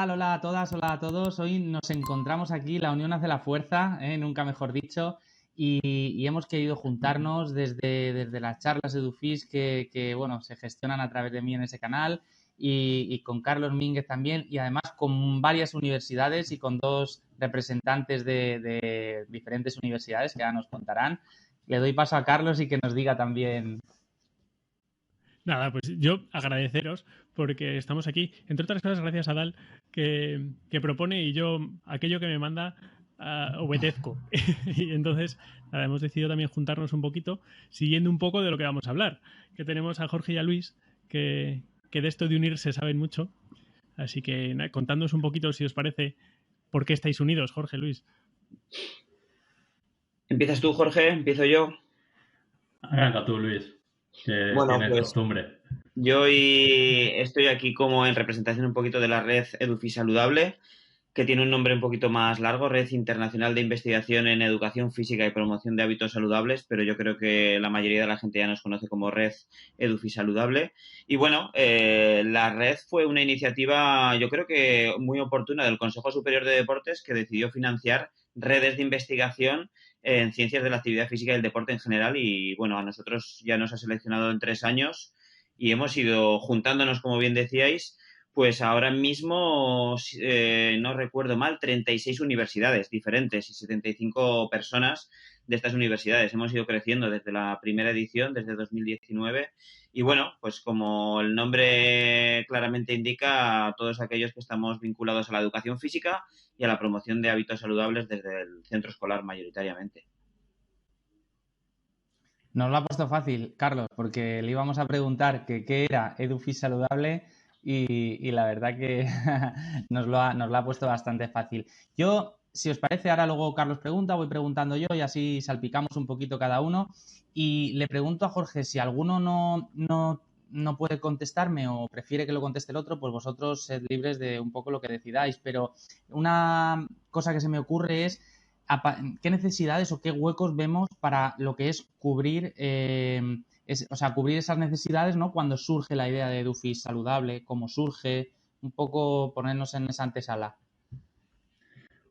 tal? Hola a todas, hola a todos. Hoy nos encontramos aquí, la unión hace la fuerza, nunca mejor dicho, y hemos querido juntarnos desde las charlas de Dufis que, bueno, se gestionan a través de mí en ese canal y con Carlos Mínguez también, y además con varias universidades y con dos representantes de diferentes universidades que ya nos contarán. Le doy paso a Carlos y que nos diga también. Nada, pues yo agradeceros porque estamos aquí, entre otras cosas, gracias a Dal, que propone y yo aquello que me manda obedezco. Y entonces, nada, hemos decidido también juntarnos un poquito, siguiendo un poco de lo que vamos a hablar. Que tenemos a Jorge y a Luis, que de esto de unirse saben mucho. Así que nada, contadnos un poquito, si os parece, por qué estáis unidos, Jorge, Luis. ¿Empiezas tú, Jorge? ¿Empiezo yo? Arranca tú, Luis, que Bueno, tienes pues costumbre. yo hoy estoy aquí como en representación un poquito de la red Edufi Saludable, que tiene un nombre un poquito más largo, Red Internacional de Investigación en Educación Física y Promoción de Hábitos Saludables, pero yo creo que la mayoría de la gente ya nos conoce como Red Edufi Saludable. Y bueno, la red fue una iniciativa, yo creo que muy oportuna del Consejo Superior de Deportes, que decidió financiar redes de investigación en ciencias de la actividad física y el deporte en general. Y bueno, a nosotros ya nos ha seleccionado en 3 años y hemos ido juntándonos, como bien decíais, pues ahora mismo, no recuerdo mal, 36 universidades diferentes y 75 personas de estas universidades. Hemos ido creciendo desde la primera edición, desde 2019. Y bueno, pues como el nombre claramente indica, a todos aquellos que estamos vinculados a la educación física y a la promoción de hábitos saludables desde el centro escolar mayoritariamente. Nos lo ha puesto fácil, Carlos, porque le íbamos a preguntar que qué era EduFit Saludable y la verdad que nos lo ha puesto bastante fácil. Yo, si os parece, ahora luego Carlos pregunta, voy preguntando yo y así salpicamos un poquito cada uno. Y le pregunto a Jorge, si alguno no puede contestarme o prefiere que lo conteste el otro, pues vosotros sed libres de un poco lo que decidáis. Pero una cosa que se me ocurre es qué necesidades o qué huecos vemos para lo que es cubrir, cubrir esas necesidades, ¿no? Cuando surge la idea de EduFit Saludable, cómo surge, un poco ponernos en esa antesala.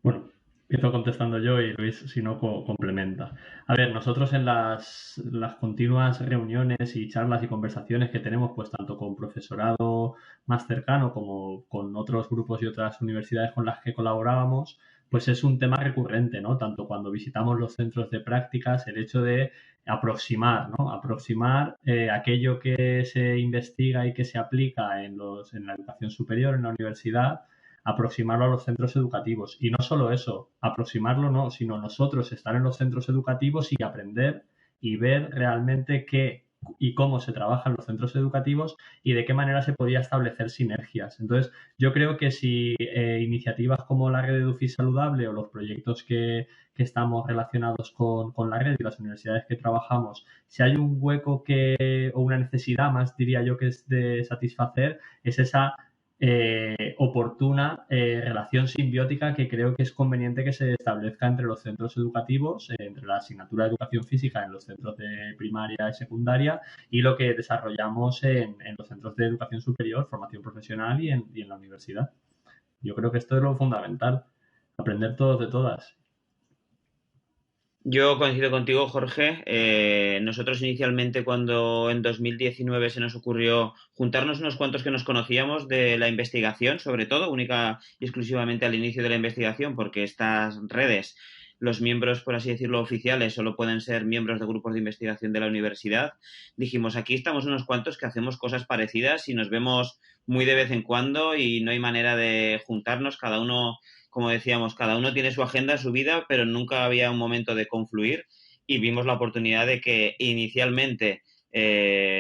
Bueno, empiezo contestando yo y Luis, si no, complementa. A ver, nosotros en las continuas reuniones y charlas y conversaciones que tenemos, pues tanto con profesorado más cercano como con otros grupos y otras universidades con las que colaborábamos, pues es un tema recurrente, ¿no? Tanto cuando visitamos los centros de prácticas, el hecho de aproximar, ¿no? Aproximar aquello que se investiga y que se aplica en la educación superior, en la universidad, aproximarlo a los centros educativos. Y no solo eso, aproximarlo no, sino nosotros estar en los centros educativos y aprender y ver realmente qué y cómo se trabaja en los centros educativos y de qué manera se podía establecer sinergias. Entonces, yo creo que si iniciativas como la red EduFit Saludable o los proyectos que estamos relacionados con la red y las universidades que trabajamos, si hay un hueco o una necesidad más, diría yo, que es de satisfacer, es esa oportuna relación simbiótica que creo que es conveniente que se establezca entre los centros educativos, entre la asignatura de educación física en los centros de primaria y secundaria y lo que desarrollamos en los centros de educación superior, formación profesional y en la universidad. Yo creo que esto es lo fundamental, aprender todos de todas. Yo coincido contigo, Jorge. Nosotros inicialmente cuando en 2019 se nos ocurrió juntarnos unos cuantos que nos conocíamos de la investigación, sobre todo, única y exclusivamente al inicio de la investigación, porque estas redes, los miembros, por así decirlo, oficiales, solo pueden ser miembros de grupos de investigación de la universidad. Dijimos, aquí estamos unos cuantos que hacemos cosas parecidas y nos vemos muy de vez en cuando y no hay manera de juntarnos, cada uno, como decíamos, cada uno tiene su agenda, su vida, pero nunca había un momento de confluir y vimos la oportunidad de que inicialmente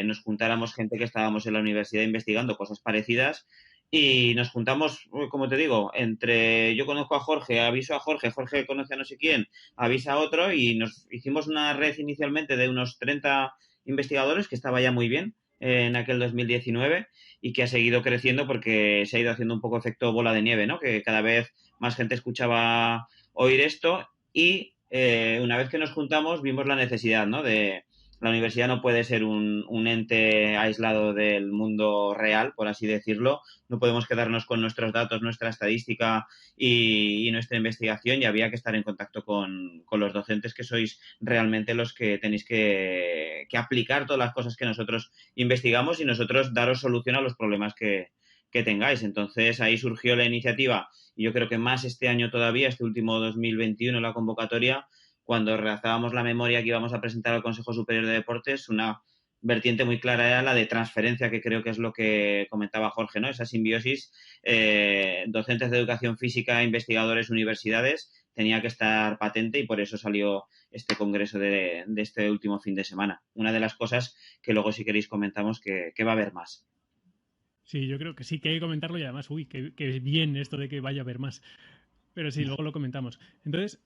nos juntáramos gente que estábamos en la universidad investigando cosas parecidas y nos juntamos, como te digo, yo conozco a Jorge, aviso a Jorge, Jorge conoce a no sé quién, avisa a otro y nos hicimos una red inicialmente de unos 30 investigadores que estaba ya muy bien en aquel 2019 y que ha seguido creciendo porque se ha ido haciendo un poco efecto bola de nieve, ¿no? Que cada vez más gente escuchaba oír esto y una vez que nos juntamos vimos la necesidad, ¿no? De La universidad no puede ser un ente aislado del mundo real, por así decirlo. No podemos quedarnos con nuestros datos, nuestra estadística y nuestra investigación, y había que estar en contacto con los docentes, que sois realmente los que tenéis que aplicar todas las cosas que nosotros investigamos y nosotros daros solución a los problemas que tengáis. Entonces ahí surgió la iniciativa, y yo creo que más este año todavía, este último 2021, la convocatoria, cuando redactábamos la memoria que íbamos a presentar al Consejo Superior de Deportes, una vertiente muy clara era la de transferencia, que creo que es lo que comentaba Jorge, ¿no? Esa simbiosis, docentes de educación física, investigadores, universidades, tenía que estar patente, y por eso salió este congreso de este último fin de semana. Una de las cosas que luego, si queréis, comentamos que va a haber más. Sí, yo creo que sí que hay que comentarlo, y además, uy, que bien esto de que vaya a haber más. Pero sí, luego lo comentamos. Entonces,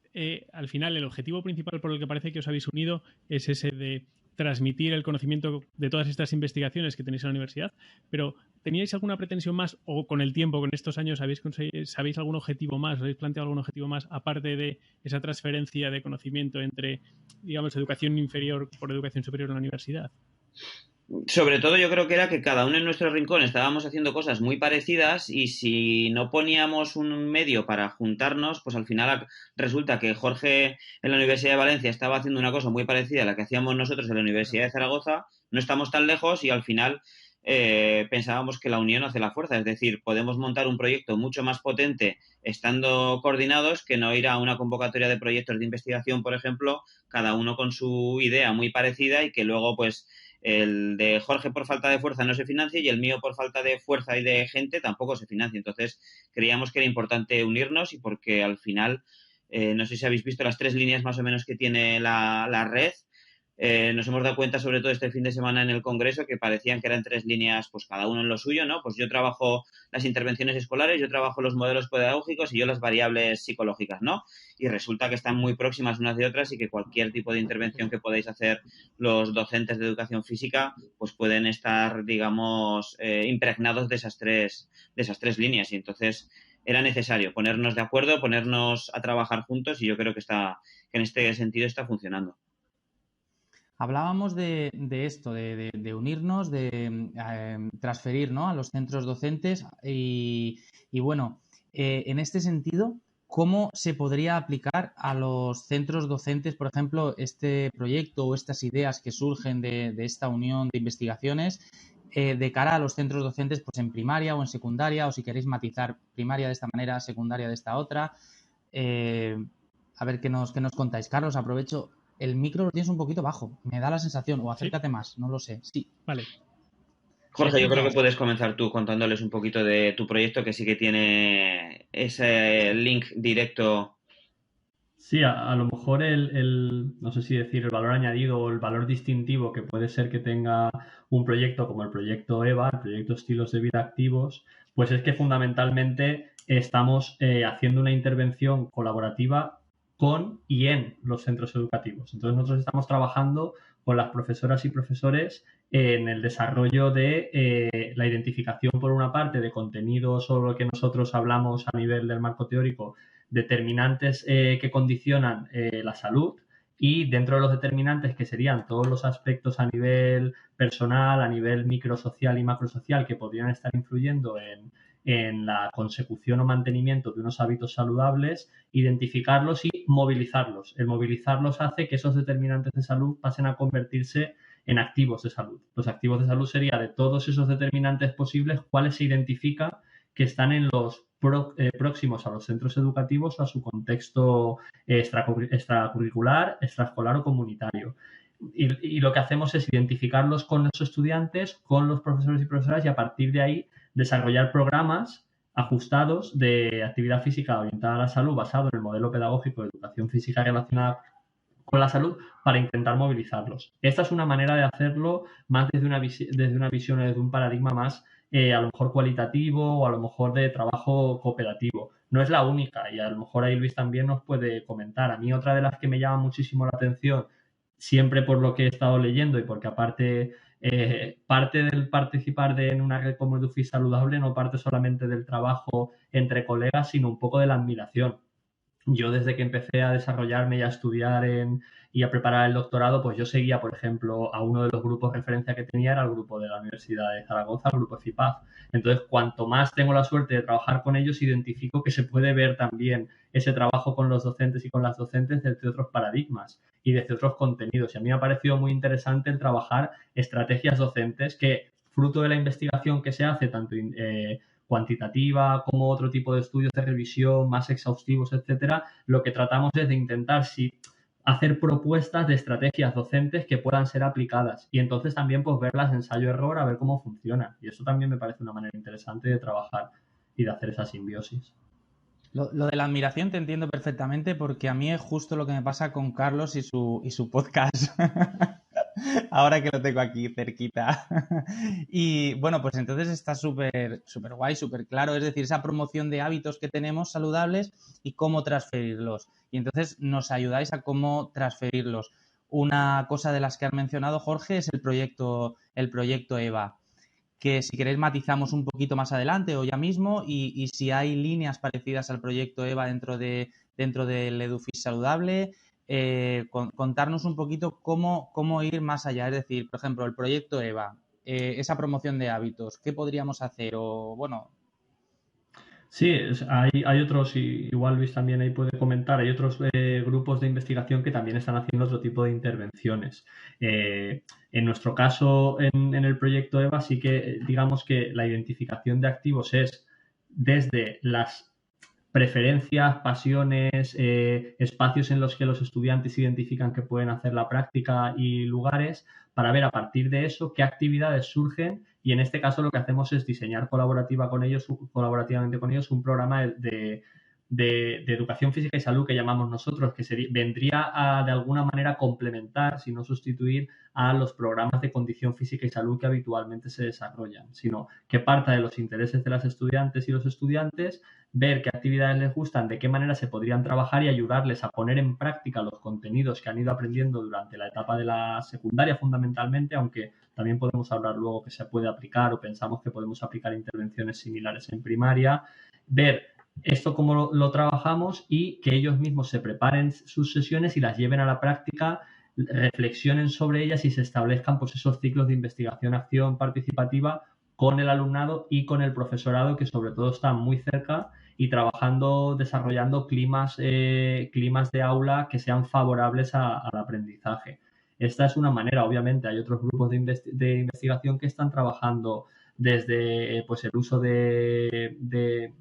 al final, el objetivo principal por el que parece que os habéis unido es ese de transmitir el conocimiento de todas estas investigaciones que tenéis en la universidad. Pero, ¿teníais alguna pretensión más, o con el tiempo, con estos años, sabéis algún objetivo más, os habéis planteado algún objetivo más, aparte de esa transferencia de conocimiento entre, digamos, educación inferior por educación superior en la universidad? Sobre todo, yo creo que era que cada uno en nuestro rincón estábamos haciendo cosas muy parecidas, y si no poníamos un medio para juntarnos, pues al final resulta que Jorge en la Universidad de Valencia estaba haciendo una cosa muy parecida a la que hacíamos nosotros en la Universidad de Zaragoza. No estamos tan lejos, y al final pensábamos que la unión hace la fuerza. Es decir, podemos montar un proyecto mucho más potente estando coordinados, que no ir a una convocatoria de proyectos de investigación, por ejemplo, cada uno con su idea muy parecida, y que luego pues el de Jorge por falta de fuerza no se financia, y el mío por falta de fuerza y de gente tampoco se financia. Entonces creíamos que era importante unirnos, y porque al final, no sé si habéis visto las 3 líneas más o menos que tiene la red. Nos hemos dado cuenta, sobre todo este fin de semana en el Congreso, que parecían que eran 3 líneas, pues cada uno en lo suyo, ¿no? Pues yo trabajo las intervenciones escolares, yo trabajo los modelos pedagógicos y yo las variables psicológicas, ¿no? Y resulta que están muy próximas unas de otras, y que cualquier tipo de intervención que podáis hacer los docentes de educación física, pues pueden estar, digamos, impregnados de esas tres líneas. Y entonces era necesario ponernos de acuerdo, ponernos a trabajar juntos, y yo creo que en este sentido está funcionando. Hablábamos de esto, de unirnos, de transferir, ¿no?, a los centros docentes y bueno, en este sentido, ¿cómo se podría aplicar a los centros docentes, por ejemplo, este proyecto o estas ideas que surgen de esta unión de investigaciones de cara a los centros docentes, pues en primaria o en secundaria, o si queréis matizar primaria de esta manera, secundaria de esta otra? Eh, a ver qué nos contáis. Carlos, aprovecho. El micro lo tienes un poquito bajo, me da la sensación, o ¿Sí? acércate más, no lo sé. Sí. Vale. Jorge, yo creo que Comenzamos. puedes comenzar tú contándoles un poquito de tu proyecto, que sí que tiene ese link directo. Sí, a lo mejor no sé si decir el valor añadido o el valor distintivo que puede ser que tenga un proyecto como el proyecto EVA, el proyecto Estilos de Vida Activos, pues es que fundamentalmente estamos haciendo una intervención colaborativa con y en los centros educativos. Entonces nosotros estamos trabajando con las profesoras y profesores en el desarrollo de la identificación, por una parte, de contenidos sobre lo que nosotros hablamos a nivel del marco teórico, determinantes que condicionan la salud, y dentro de los determinantes, que serían todos los aspectos a nivel personal, a nivel microsocial y macrosocial, que podrían estar influyendo en la consecución o mantenimiento de unos hábitos saludables, identificarlos y movilizarlos. El movilizarlos hace que esos determinantes de salud pasen a convertirse en activos de salud. Los activos de salud sería, de todos esos determinantes posibles, cuáles se identifica que están en los próximos a los centros educativos o a su contexto extracurricular, extraescolar o comunitario. Y lo que hacemos es identificarlos con los estudiantes, con los profesores y profesoras, y a partir de ahí desarrollar programas ajustados de actividad física orientada a la salud, basado en el modelo pedagógico de educación física relacionada con la salud, para intentar movilizarlos. Esta es una manera de hacerlo más desde una visión, desde un paradigma más a lo mejor cualitativo, o a lo mejor de trabajo cooperativo. No es la única, y a lo mejor ahí Luis también nos puede comentar. A mí otra de las que me llama muchísimo la atención, siempre por lo que he estado leyendo, y porque aparte parte del participar en una red como EduFit Saludable no parte solamente del trabajo entre colegas, sino un poco de la admiración. yo desde que empecé a desarrollarme y a estudiar y a preparar el doctorado, pues yo seguía, por ejemplo, a uno de los grupos de referencia que tenía, era el grupo de la Universidad de Zaragoza, el grupo CIPAZ. Entonces, cuanto más tengo la suerte de trabajar con ellos, identifico que se puede ver también ese trabajo con los docentes y con las docentes desde otros paradigmas y desde otros contenidos. Y a mí me ha parecido muy interesante el trabajar estrategias docentes que, fruto de la investigación que se hace, tanto cuantitativa como otro tipo de estudios de revisión más exhaustivos, etcétera, lo que tratamos es de intentar hacer propuestas de estrategias docentes que puedan ser aplicadas y entonces también pues verlas ensayo-error a ver cómo funcionan. Y eso también me parece una manera interesante de trabajar y de hacer esa simbiosis. Lo de la admiración te entiendo perfectamente porque a mí es justo lo que me pasa con Carlos y su podcast. Ahora que lo tengo aquí cerquita. Y bueno, pues entonces está súper guay, súper claro. Es decir, esa promoción de hábitos que tenemos saludables y cómo transferirlos. Y entonces nos ayudáis a cómo transferirlos. Una cosa de las que has mencionado, Jorge, es el proyecto EVA, que si queréis matizamos un poquito más adelante o ya mismo y si hay líneas parecidas al proyecto EVA dentro del EduFit saludable, contarnos un poquito cómo ir más allá. Es decir, por ejemplo, el proyecto EVA, esa promoción de hábitos, ¿qué podríamos hacer? O bueno... Sí, hay otros, y igual Luis también ahí puede comentar, hay otros grupos de investigación que también están haciendo otro tipo de intervenciones. En nuestro caso, en el proyecto EVA, sí que digamos que la identificación de activos es desde las preferencias, pasiones, espacios en los que los estudiantes identifican que pueden hacer la práctica y lugares, para ver a partir de eso qué actividades surgen y en este caso lo que hacemos es diseñar colaborativamente con ellos un programa de educación física y salud que llamamos nosotros, que vendría a de alguna manera complementar, si no sustituir, a los programas de condición física y salud que habitualmente se desarrollan, sino que parta de los intereses de las estudiantes y los estudiantes, ver qué actividades les gustan, de qué manera se podrían trabajar y ayudarles a poner en práctica los contenidos que han ido aprendiendo durante la etapa de la secundaria fundamentalmente, aunque también podemos hablar luego que se puede aplicar o pensamos que podemos aplicar intervenciones similares en primaria, ver esto cómo lo trabajamos y que ellos mismos se preparen sus sesiones y las lleven a la práctica, reflexionen sobre ellas y se establezcan pues esos ciclos de investigación, acción participativa con el alumnado y con el profesorado, que sobre todo están muy cerca y trabajando, desarrollando climas de aula que sean favorables al aprendizaje. Esta es una manera, obviamente hay otros grupos de investigación que están trabajando desde pues, el uso de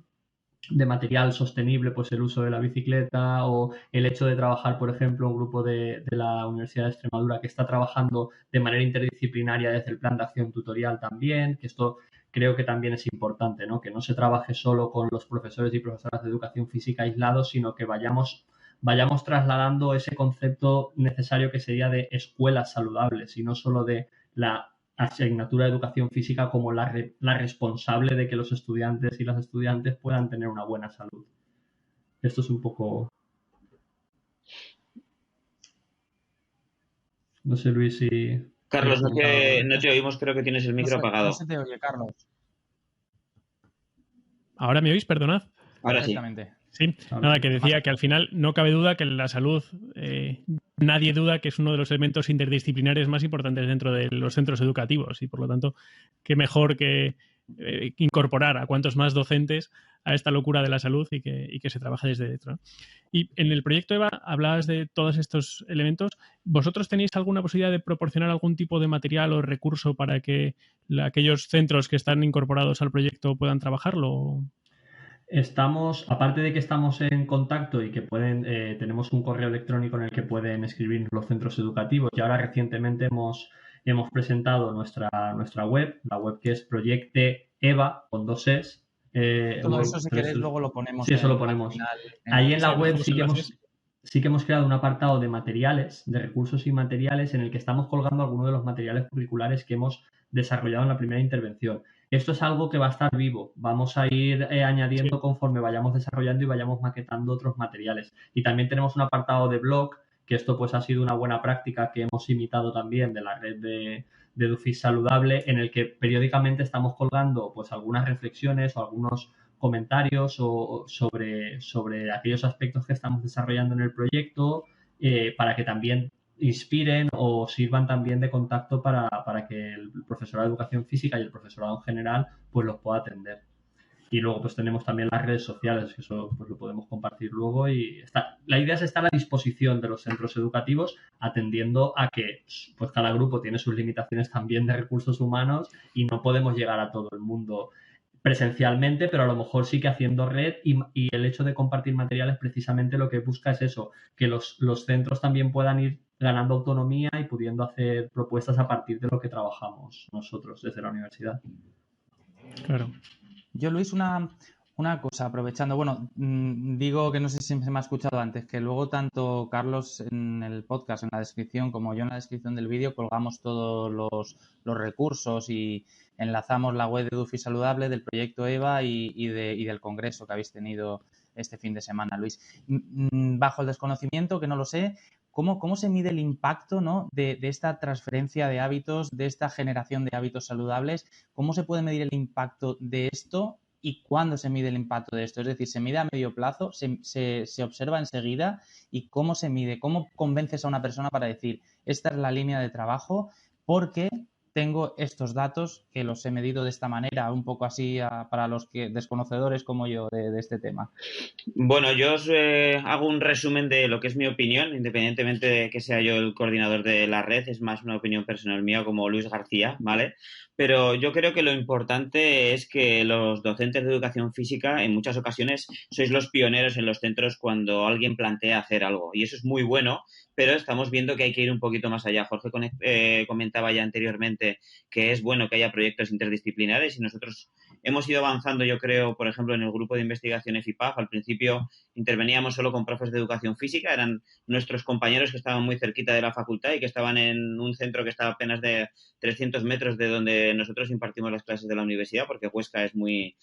material sostenible, pues el uso de la bicicleta o el hecho de trabajar, por ejemplo, un grupo de la Universidad de Extremadura que está trabajando de manera interdisciplinaria desde el plan de acción tutorial también, que esto creo que también es importante, ¿no? Que no se trabaje solo con los profesores y profesoras de educación física aislados, sino que vayamos trasladando ese concepto necesario que sería de escuelas saludables y no solo de la asignatura de educación física como la responsable de que los estudiantes y las estudiantes puedan tener una buena salud. Esto es un poco... No sé, Luis, si... Carlos, no te oímos, creo que tienes el micro apagado. No se te oye, Carlos. ¿Ahora me oís? Perdonad. Ahora sí. Sí, nada, que decía que al final no cabe duda que la salud, nadie duda que es uno de los elementos interdisciplinares más importantes dentro de los centros educativos y por lo tanto, qué mejor que incorporar a cuantos más docentes a esta locura de la salud y que se trabaje desde dentro, ¿no? Y en el proyecto EVA hablabas de todos estos elementos. ¿Vosotros tenéis alguna posibilidad de proporcionar algún tipo de material o recurso para que aquellos centros que están incorporados al proyecto puedan trabajarlo? Aparte de que estamos en contacto y que tenemos un correo electrónico en el que pueden escribirnos los centros educativos y ahora recientemente hemos presentado nuestra web, la web que es Proyecte-EVA con 2 Es. Todo eso, si queréis, luego lo ponemos. Sí, eso lo ponemos. Ahí en la web sí que hemos creado un apartado de materiales, de recursos y materiales, en el que estamos colgando algunos de los materiales curriculares que hemos desarrollado en la primera intervención. Esto es algo que va a estar vivo. Vamos a ir añadiendo conforme vayamos desarrollando y vayamos maquetando otros materiales. Y también tenemos un apartado de blog, que esto pues ha sido una buena práctica que hemos imitado también de la red de EduFit Saludable, en el que periódicamente estamos colgando pues algunas reflexiones o algunos comentarios o sobre aquellos aspectos que estamos desarrollando en el proyecto para que también inspiren o sirvan también de contacto para que el profesorado de educación física y el profesorado en general pues los pueda atender. Y luego pues tenemos también las redes sociales, que eso pues lo podemos compartir luego y la idea es estar a disposición de los centros educativos atendiendo a que pues cada grupo tiene sus limitaciones también de recursos humanos y no podemos llegar a todo el mundo presencialmente, pero a lo mejor sí que haciendo red y el hecho de compartir materiales precisamente lo que busca es eso, que los centros también puedan ir ganando autonomía y pudiendo hacer propuestas a partir de lo que trabajamos nosotros desde la universidad. Claro. Yo, Luis, una cosa, aprovechando, bueno, digo que no sé si se me ha escuchado antes, que luego tanto Carlos en el podcast, en la descripción, como yo en la descripción del vídeo, colgamos todos los recursos y enlazamos la web de Edufi Saludable, del proyecto EVA y del congreso que habéis tenido este fin de semana, Luis. Bajo el desconocimiento, que no lo sé, ¿cómo se mide el impacto, ¿no?, de esta transferencia de hábitos, de esta generación de hábitos saludables? ¿Cómo se puede medir el impacto de esto y cuándo se mide el impacto de esto? Es decir, ¿se mide a medio plazo? ¿Se observa enseguida? ¿Y cómo se mide? ¿Cómo convences a una persona para decir, esta es la línea de trabajo porque tengo estos datos que los he medido de esta manera, un poco así para los desconocedores como yo de este tema? Bueno, yo os hago un resumen de lo que es mi opinión, independientemente de que sea yo el coordinador de la red, es más una opinión personal mía como Luis García, ¿vale? Pero yo creo que lo importante es que los docentes de educación física en muchas ocasiones sois los pioneros en los centros cuando alguien plantea hacer algo y eso es muy bueno, pero estamos viendo que hay que ir un poquito más allá. Jorge comentaba ya anteriormente que es bueno que haya proyectos interdisciplinares y nosotros hemos ido avanzando, yo creo, por ejemplo, en el grupo de investigación EFIPAF. Al principio interveníamos solo con profes de educación física, eran nuestros compañeros que estaban muy cerquita de la facultad y que estaban en un centro que estaba apenas de 300 metros de donde nosotros impartimos las clases de la universidad, porque Huesca es muy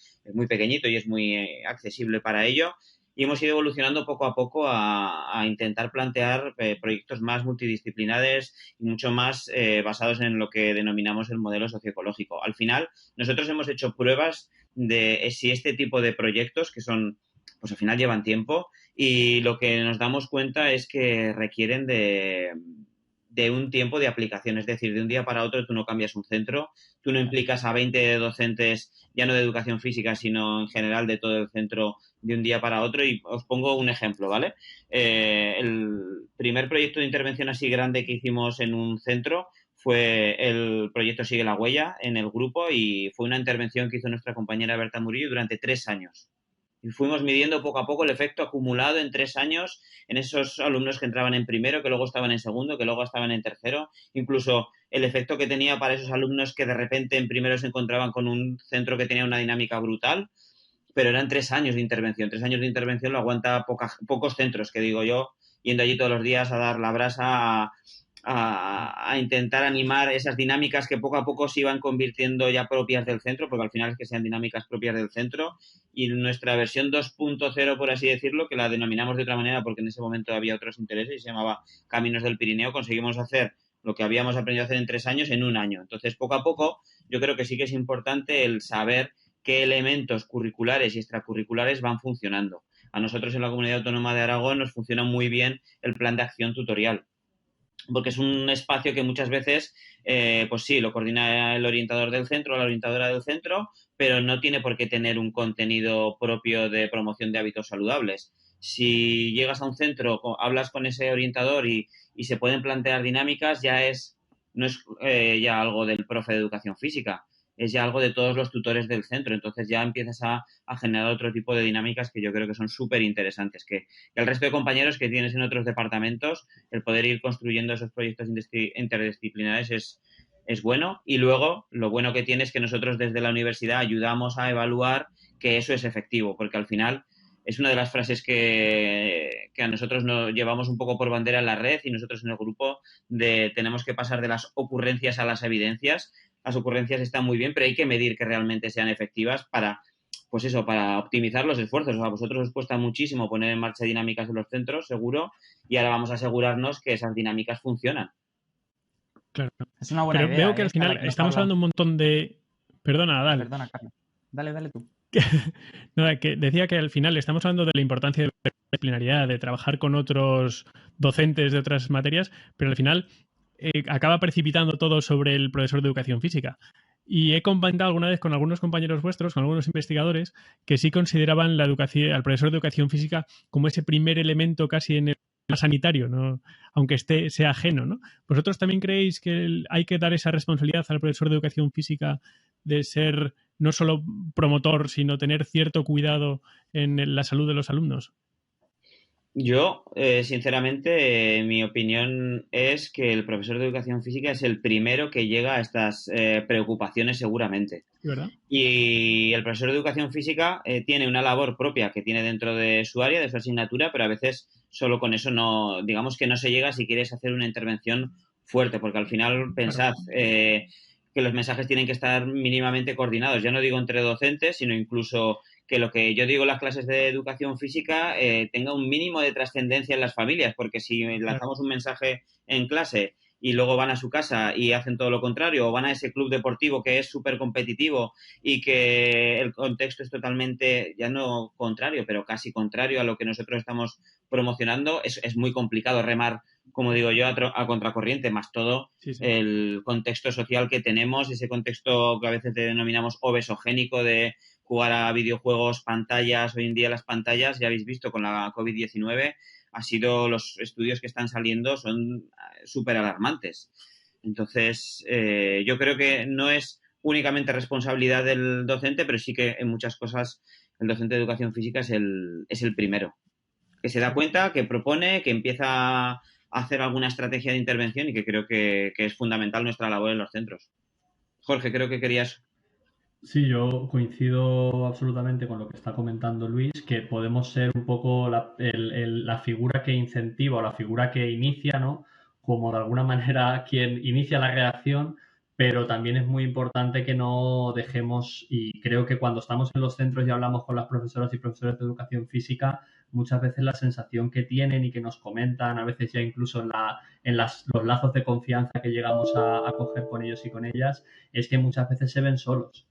pequeñito y es muy accesible para ello. Y hemos ido evolucionando poco a poco a intentar plantear proyectos más multidisciplinares y mucho más basados en lo que denominamos el modelo socioecológico. Al final, nosotros hemos hecho pruebas de si este tipo de proyectos, que son, pues al final llevan tiempo, y lo que nos damos cuenta es que requieren de un tiempo de aplicación, es decir, de un día para otro tú no cambias un centro, tú no implicas a 20 docentes, ya no de educación física, sino en general de todo el centro de un día para otro. Y os pongo un ejemplo, ¿vale? El primer proyecto de intervención así grande que hicimos en un centro fue el proyecto Sigue la Huella en el grupo y fue una intervención que hizo nuestra compañera Berta Murillo durante 3 años. Y fuimos midiendo poco a poco el efecto acumulado en 3 años en esos alumnos que entraban en primero, que luego estaban en segundo, que luego estaban en tercero. Incluso el efecto que tenía para esos alumnos que de repente en primero se encontraban con un centro que tenía una dinámica brutal. Pero eran 3 años de intervención. 3 años de intervención lo aguanta pocos centros, que digo yo, yendo allí todos los días a dar la brasa, a intentar animar esas dinámicas que poco a poco se iban convirtiendo ya propias del centro, porque al final es que sean dinámicas propias del centro. Y nuestra versión 2.0, por así decirlo, que la denominamos de otra manera porque en ese momento había otros intereses y se llamaba Caminos del Pirineo, conseguimos hacer lo que habíamos aprendido a hacer en 3 años en 1 año. Entonces, poco a poco, yo creo que sí que es importante el saber qué elementos curriculares y extracurriculares van funcionando. A nosotros en la Comunidad Autónoma de Aragón nos funciona muy bien el plan de acción tutorial, porque es un espacio que muchas veces, pues sí, lo coordina el orientador del centro o la orientadora del centro, pero no tiene por qué tener un contenido propio de promoción de hábitos saludables. Si llegas a un centro, hablas con ese orientador y se pueden plantear dinámicas, no es ya algo del profe de educación física, es ya algo de todos los tutores del centro. Entonces ya empiezas a generar otro tipo de dinámicas que yo creo que son súper interesantes, que el resto de compañeros que tienes en otros departamentos, el poder ir construyendo esos proyectos interdisciplinares es bueno. Y luego lo bueno que tiene es que nosotros desde la universidad ayudamos a evaluar que eso es efectivo, porque al final es una de las frases que a nosotros nos llevamos un poco por bandera en la red y nosotros en el grupo tenemos que pasar de las ocurrencias a las evidencias. Las ocurrencias están muy bien, pero hay que medir que realmente sean efectivas para, pues eso, para optimizar los esfuerzos. O sea, a vosotros os cuesta muchísimo poner en marcha dinámicas en los centros, seguro, y ahora vamos a asegurarnos que esas dinámicas funcionan. Claro. Es una buena idea. Pero veo que al final estamos hablando un montón de... Perdona, Adal. Perdona, Carlos. Dale tú. No, que decía que al final estamos hablando de la importancia de la disciplinaridad, de trabajar con otros docentes de otras materias, pero al final acaba precipitando todo sobre el profesor de educación física. Y he comentado alguna vez con algunos compañeros vuestros, con algunos investigadores, que sí consideraban la educación, al profesor de educación física como ese primer elemento casi en el sanitario, ¿no? Aunque sea ajeno, ¿no? ¿Vosotros también creéis que hay que dar esa responsabilidad al profesor de educación física de ser no solo promotor, sino tener cierto cuidado en la salud de los alumnos? Yo, sinceramente, mi opinión es que el profesor de educación física es el primero que llega a estas preocupaciones seguramente. ¿Verdad? Y el profesor de educación física tiene una labor propia que tiene dentro de su área, de su asignatura, pero a veces solo con eso no, digamos que no se llega si quieres hacer una intervención fuerte, porque al final pensad que los mensajes tienen que estar mínimamente coordinados. Ya no digo entre docentes, sino incluso que lo que yo digo en las clases de educación física tenga un mínimo de trascendencia en las familias, porque si lanzamos un mensaje en clase y luego van a su casa y hacen todo lo contrario, o van a ese club deportivo que es súper competitivo y que el contexto es totalmente, ya no contrario, pero casi contrario a lo que nosotros estamos promocionando, es muy complicado remar, como digo yo, a contracorriente, más todo Sí, sí. el contexto social que tenemos, ese contexto que a veces denominamos obesogénico de jugar a videojuegos, pantallas. Hoy en día las pantallas, ya habéis visto con la COVID-19, los estudios que están saliendo son súper alarmantes. Entonces, yo creo que no es únicamente responsabilidad del docente, pero sí que en muchas cosas el docente de educación física es el primero. Que se da cuenta, que propone, que empieza a hacer alguna estrategia de intervención y que creo que es fundamental nuestra labor en los centros. Jorge, creo que querías... Sí, yo coincido absolutamente con lo que está comentando Luis, que podemos ser un poco la figura que incentiva o la figura que inicia, ¿no? Como de alguna manera quien inicia la reacción, pero también es muy importante que no dejemos, y creo que cuando estamos en los centros y hablamos con las profesoras y profesores de educación física, muchas veces la sensación que tienen y que nos comentan, a veces ya incluso los lazos de confianza que llegamos a coger con ellos y con ellas, es que muchas veces se ven solos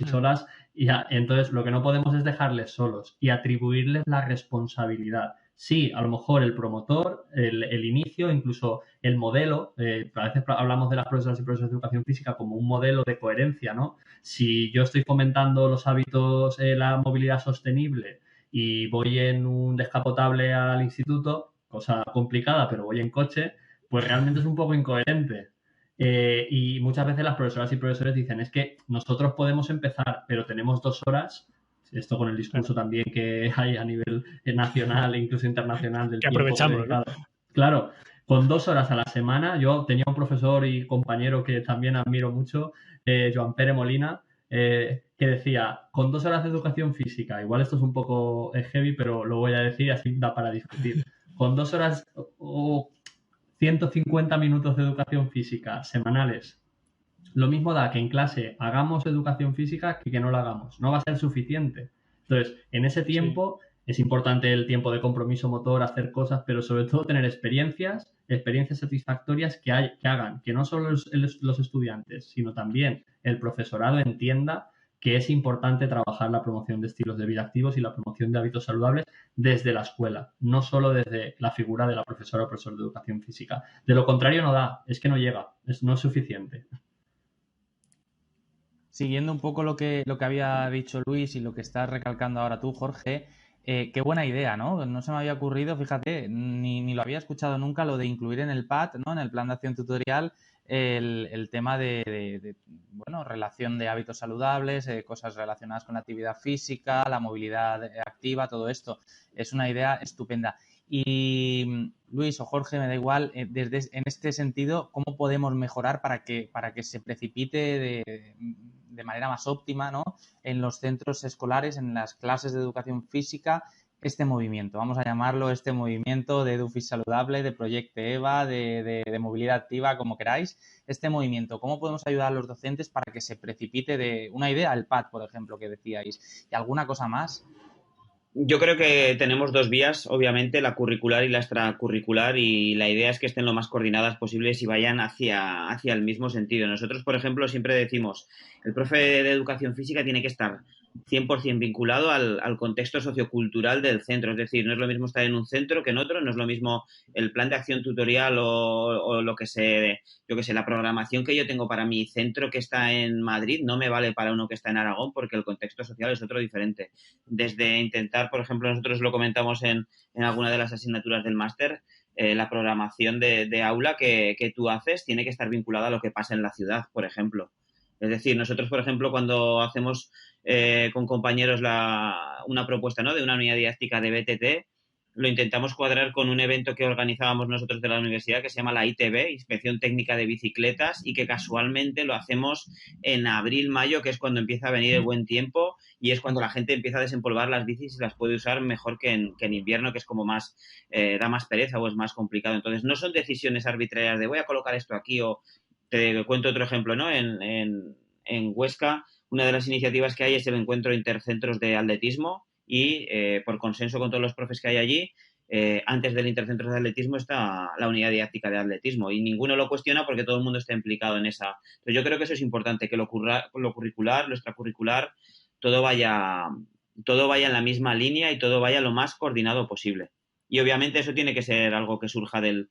y solas, y entonces lo que no podemos es dejarles solos y atribuirles la responsabilidad. Sí, a lo mejor el promotor, el inicio, incluso el modelo, a veces hablamos de las profesoras y profesores de educación física como un modelo de coherencia, ¿no? Si yo estoy fomentando los hábitos, la movilidad sostenible y voy en un descapotable al instituto, cosa complicada, pero voy en coche, pues realmente es un poco incoherente. Y muchas veces las profesoras y profesores dicen, es que nosotros podemos empezar, pero tenemos 2 horas, esto con el discurso también que hay a nivel nacional e incluso internacional del Que tiempo aprovechamos, dedicado. ¿no? Claro, con 2 horas a la semana, yo tenía un profesor y compañero que también admiro mucho, Joan Pere Molina, que decía, con 2 horas de educación física, igual esto es un poco heavy, pero lo voy a decir, así da para discutir, con 2 horas o 150 minutos de educación física semanales, lo mismo da que en clase hagamos educación física que no la hagamos. No va a ser suficiente. Entonces, en ese tiempo es importante el tiempo de compromiso motor, hacer cosas, pero sobre todo tener experiencias satisfactorias que hagan que no solo los estudiantes, sino también el profesorado entienda que es importante trabajar la promoción de estilos de vida activos y la promoción de hábitos saludables desde la escuela, no solo desde la figura de la profesora o profesor de educación física. De lo contrario no da, es que no llega, no es suficiente. Siguiendo un poco lo que había dicho Luis y lo que estás recalcando ahora tú, Jorge, qué buena idea, ¿no? No se me había ocurrido, fíjate, ni lo había escuchado nunca, lo de incluir en el PAT, ¿no? En el plan de acción tutorial, el tema bueno, relación de hábitos saludables, cosas relacionadas con la actividad física, la movilidad activa, todo esto. Es una idea estupenda. Y Luis o Jorge, me da igual, en este sentido, ¿cómo podemos mejorar para que se precipite de manera más óptima, ¿no? En los centros escolares, en las clases de educación física, este movimiento? Vamos a llamarlo este movimiento de EduFit saludable, de Proyecto EVA, de movilidad activa, como queráis. Este movimiento, ¿cómo podemos ayudar a los docentes para que se precipite de una idea, el PAD, por ejemplo, que decíais, y alguna cosa más? Yo creo que tenemos 2 vías, obviamente, la curricular y la extracurricular, y la idea es que estén lo más coordinadas posibles y vayan hacia el mismo sentido. Nosotros, por ejemplo, siempre decimos, el profe de educación física tiene que estar 100% vinculado al contexto sociocultural del centro. Es decir, no es lo mismo estar en un centro que en otro, no es lo mismo el plan de acción tutorial o lo que sé, yo que sé, la programación que yo tengo para mi centro que está en Madrid no me vale para uno que está en Aragón porque el contexto social es otro diferente. Desde intentar, por ejemplo, nosotros lo comentamos en alguna de las asignaturas del máster, la programación de aula que tú haces tiene que estar vinculada a lo que pasa en la ciudad, por ejemplo. Es decir, nosotros, por ejemplo, cuando hacemos con compañeros una propuesta, ¿no?, de una unidad didáctica de BTT, lo intentamos cuadrar con un evento que organizábamos nosotros de la universidad que se llama la ITB, Inspección Técnica de Bicicletas, y que casualmente lo hacemos en abril, mayo, que es cuando empieza a venir el buen tiempo y es cuando la gente empieza a desempolvar las bicis y las puede usar mejor que en invierno, que es como más, da más pereza o es más complicado. Entonces, no son decisiones arbitrarias de voy a colocar esto aquí o te cuento otro ejemplo, ¿no? En Huesca, una de las iniciativas que hay es el encuentro intercentros de atletismo y por consenso con todos los profes que hay allí, antes del intercentro de atletismo está la unidad didáctica de atletismo y ninguno lo cuestiona porque todo el mundo está implicado en esa. Entonces yo creo que eso es importante, que lo curricular, lo extracurricular, todo vaya en la misma línea y todo vaya lo más coordinado posible. Y obviamente eso tiene que ser algo que surja del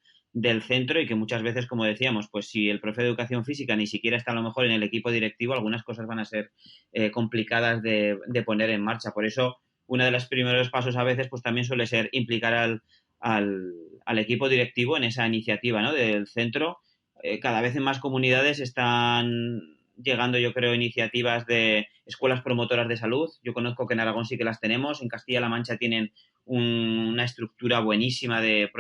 centro y que muchas veces, como decíamos, pues si el profe de educación física ni siquiera está a lo mejor en el equipo directivo, algunas cosas van a ser complicadas de poner en marcha. Por eso, uno de los primeros pasos a veces pues también suele ser implicar al equipo directivo en esa iniciativa, ¿no?, del centro. Cada vez en más comunidades están llegando, yo creo, iniciativas de escuelas promotoras de salud. Yo conozco que en Aragón sí que las tenemos, en Castilla-La Mancha tienen una estructura buenísima de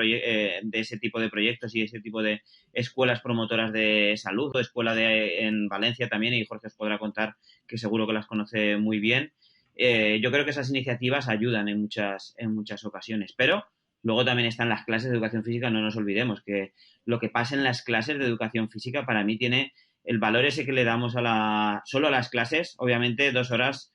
ese tipo de proyectos y ese tipo de escuelas promotoras de salud, o escuela en Valencia también, y Jorge os podrá contar que seguro que las conoce muy bien. Yo creo que esas iniciativas ayudan en muchas ocasiones, pero luego también están las clases de educación física, no nos olvidemos que lo que pasa en las clases de educación física para mí tiene el valor ese que le damos solo a las clases, obviamente 2 horas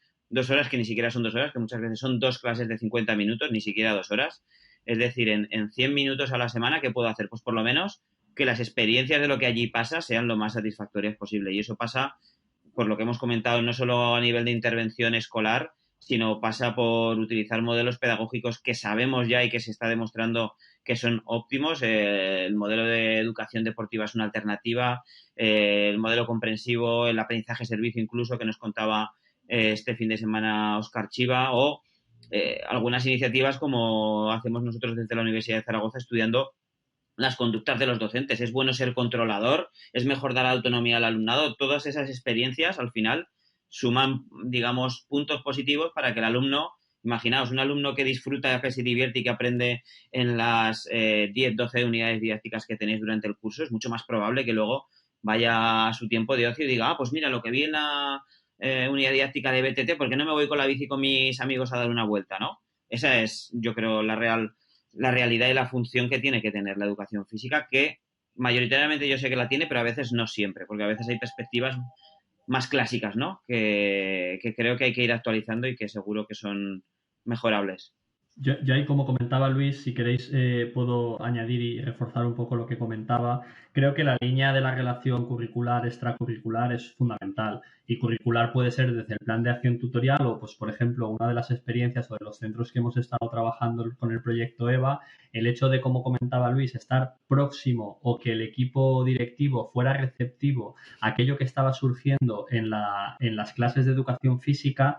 que ni siquiera son 2 horas, que muchas veces son 2 clases de 50 minutos, ni siquiera 2 horas. Es decir, en 100 minutos a la semana, ¿qué puedo hacer? Pues por lo menos que las experiencias de lo que allí pasa sean lo más satisfactorias posible. Y eso pasa por lo que hemos comentado, no solo a nivel de intervención escolar, sino pasa por utilizar modelos pedagógicos que sabemos ya y que se está demostrando que son óptimos. El modelo de educación deportiva es una alternativa, el modelo comprensivo, el aprendizaje servicio incluso, que nos contaba este fin de semana Óscar Chiva, o algunas iniciativas como hacemos nosotros desde la Universidad de Zaragoza estudiando las conductas de los docentes. Es bueno ser controlador, es mejor dar autonomía al alumnado. Todas esas experiencias al final suman, digamos, puntos positivos para que el alumno, imaginaos, un alumno que disfruta, que se divierte y que aprende en las 10, 12 unidades didácticas que tenéis durante el curso, es mucho más probable que luego vaya a su tiempo de ocio y diga, pues mira, lo que vi en la unidad didáctica de BTT, ¿por qué no me voy con la bici con mis amigos a dar una vuelta, no? Esa es, yo creo, la realidad y la función que tiene que tener la educación física, que mayoritariamente yo sé que la tiene, pero a veces no siempre, porque a veces hay perspectivas más clásicas, ¿no?, que creo que hay que ir actualizando y que seguro que son mejorables. Yo ahí, como comentaba Luis, si queréis puedo añadir y reforzar un poco lo que comentaba. Creo que la línea de la relación curricular-extracurricular es fundamental, y curricular puede ser desde el plan de acción tutorial o, pues, por ejemplo, una de las experiencias o de los centros que hemos estado trabajando con el proyecto EVA, el hecho de, como comentaba Luis, estar próximo o que el equipo directivo fuera receptivo a aquello que estaba surgiendo en las clases de educación física.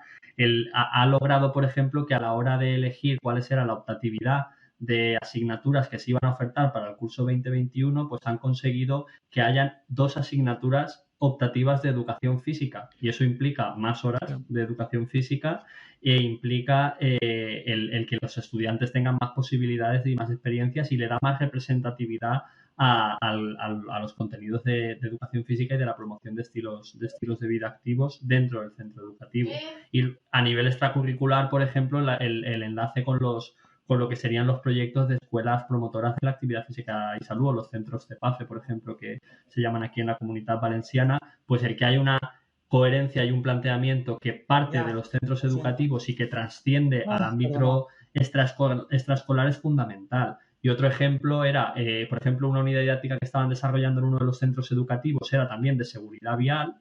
Ha logrado, por ejemplo, que a la hora de elegir cuál era la optatividad de asignaturas que se iban a ofertar para el curso 2021, pues han conseguido que hayan 2 asignaturas optativas de educación física, y eso implica más horas de educación física e implica el que los estudiantes tengan más posibilidades y más experiencias, y le da más representatividad a los contenidos de educación física y de la promoción de estilos de vida activos dentro del centro educativo. Y a nivel extracurricular, por ejemplo, el enlace con lo que serían los proyectos de escuelas promotoras de la actividad física y salud, o los centros CEPAFE, por ejemplo, que se llaman aquí en la Comunitat Valenciana, pues el que hay una coherencia y un planteamiento que parte de los centros educativos y que trasciende al ámbito extraescolar es fundamental. Y otro ejemplo era, por ejemplo, una unidad didáctica que estaban desarrollando en uno de los centros educativos era también de seguridad vial,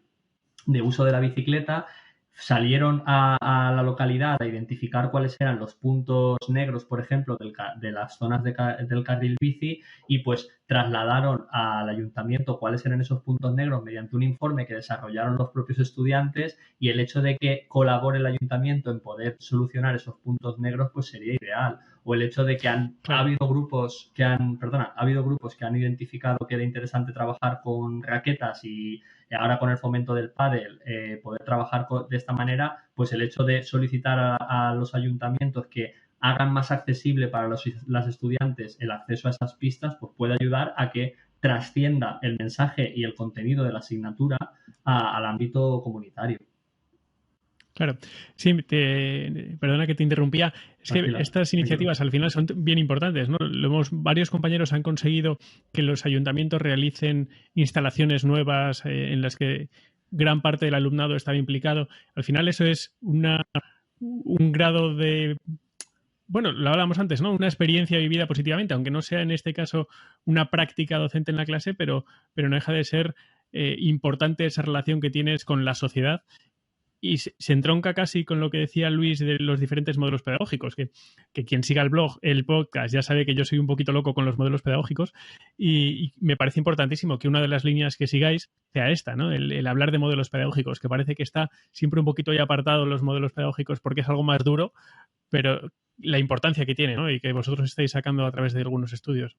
de uso de la bicicleta. salieron a la localidad a identificar cuáles eran los puntos negros, por ejemplo, de las zonas del carril bici y pues trasladaron al ayuntamiento cuáles eran esos puntos negros mediante un informe que desarrollaron los propios estudiantes, y el hecho de que colabore el ayuntamiento en poder solucionar esos puntos negros pues sería ideal. O el hecho de que ha habido grupos que han identificado que era interesante trabajar con raquetas y ahora con el fomento del pádel poder trabajar de esta manera, pues el hecho de solicitar a los ayuntamientos que hagan más accesible para las estudiantes el acceso a esas pistas, pues puede ayudar a que trascienda el mensaje y el contenido de la asignatura al ámbito comunitario. Claro, sí, perdona que te interrumpía. Es que estas iniciativas al final son bien importantes, ¿no? Varios compañeros han conseguido que los ayuntamientos realicen instalaciones nuevas en las que gran parte del alumnado estaba implicado. Al final eso es un grado de... Bueno, lo hablábamos antes, ¿no? Una experiencia vivida positivamente, aunque no sea en este caso una práctica docente en la clase, pero no deja de ser importante esa relación que tienes con la sociedad. Y se entronca casi con lo que decía Luis de los diferentes modelos pedagógicos, que quien siga el podcast, ya sabe que yo soy un poquito loco con los modelos pedagógicos y me parece importantísimo que una de las líneas que sigáis sea esta, ¿no? El hablar de modelos pedagógicos, que parece que está siempre un poquito ya apartado los modelos pedagógicos porque es algo más duro, pero la importancia que tiene, ¿no? Y que vosotros estáis sacando a través de algunos estudios.